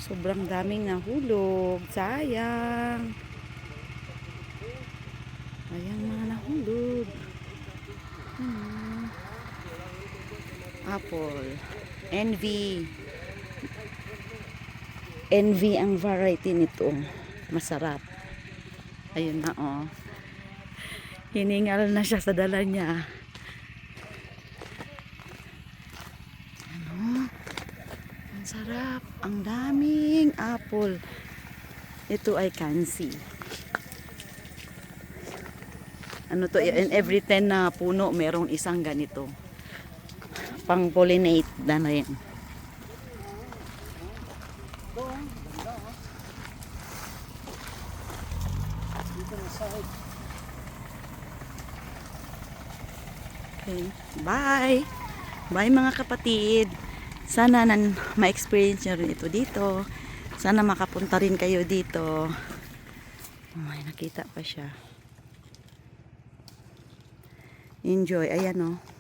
Sobrang daming nahulog. Sayang. Ayan mga nahulog. Apple. Envy. Envy ang variety nito. Masarap. Ayun na oh. Hiningal na siya sa dala niya. Ano? Ang sarap. Ang daming apple. Ito ay kansi. Ano to? In every 10 na puno, merong isang ganito. Pang-pollinate na rin. Okay. Bye! Bye mga kapatid! Sana ma-experience nyo rin ito dito. Sana makapunta rin kayo dito. May nakita pa siya. Enjoy. Ayan o.